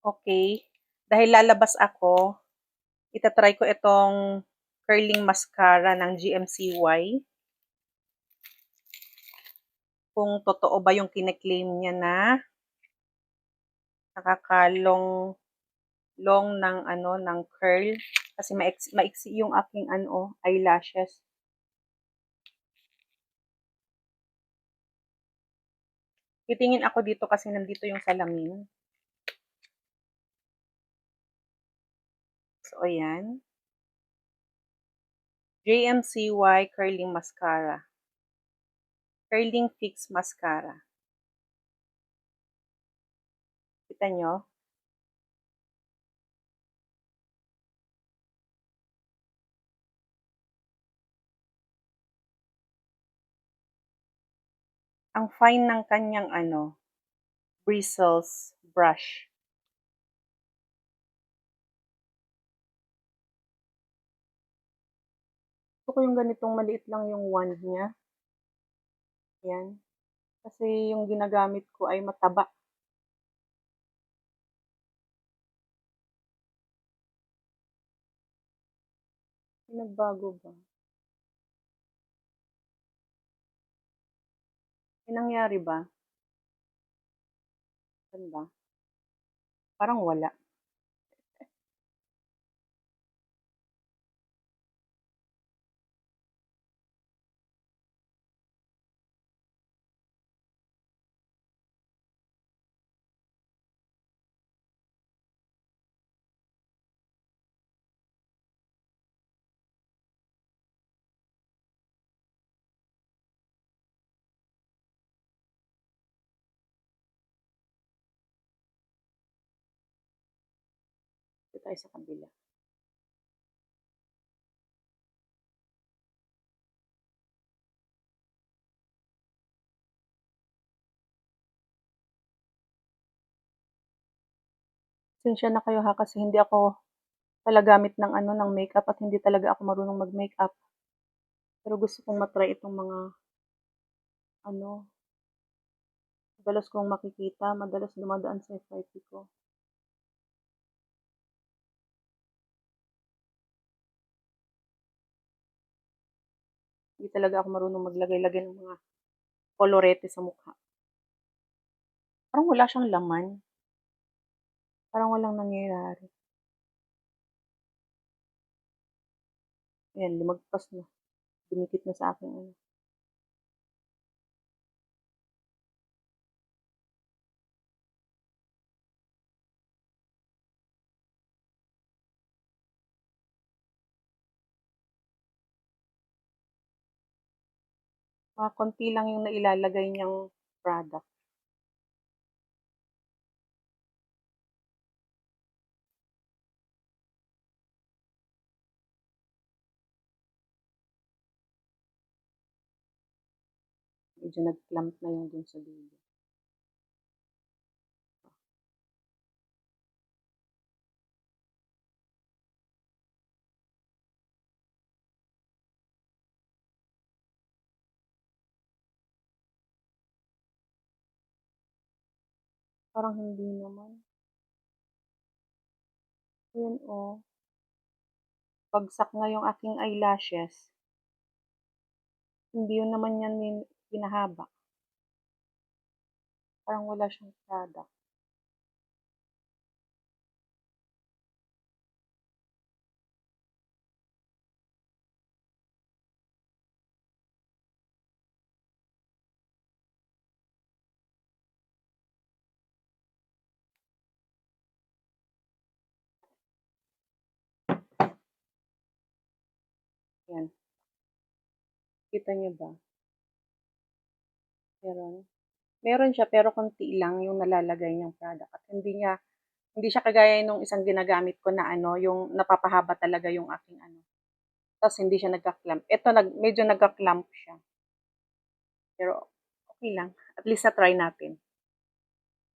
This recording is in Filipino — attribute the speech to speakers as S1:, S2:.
S1: Okay. Dahil lalabas ako, itatry ko itong curling mascara ng GMCY. Kung totoo ba yung kine-claim niya na nakakalong long ng curl kasi maiksi yung aking eyelashes. Titingin ako dito kasi nandito yung salamin. So, ayan. JMCY Curling Mascara. Curling Fix Mascara. Kita nyo? Ang fine ng kanyang bristles brush. Gusto ko yung ganitong maliit lang yung wand niya. Ayan. Kasi yung ginagamit ko ay mataba. Nagbago ba? May nangyari ba? Saan ba? Parang wala. Ito tayo sa kabila. Pasensya na kayo ha kasi hindi ako talagamit ng makeup at hindi talaga ako marunong mag-makeup. Pero gusto kong matry itong mga madalas kong makikita, madalas dumadaan sa FYP ko. Hindi talaga ako marunong maglagay-lagay ng mga kolorete sa mukha. Parang wala siyang laman. Parang walang nangyayari. Ayan, lumagpas na. Dumikit na sa akin. Mga konti lang yung nailalagay niyang product. Medyo nag-clump na yung dun sa dulo. Parang hindi naman. Ayan bagsak na yung aking eyelashes. Hindi yun naman yan pinahaba. Parang wala siyang product. Yan. Kita niyo ba? Meron siya pero konti lang yung nalalagay niyang product at hindi siya kagaya nung isang ginagamit ko na yung napapahaba talaga yung aking Tapos hindi siya nagka-clump. Ito medyo nagka-clump siya. Pero okay lang. At least na try natin.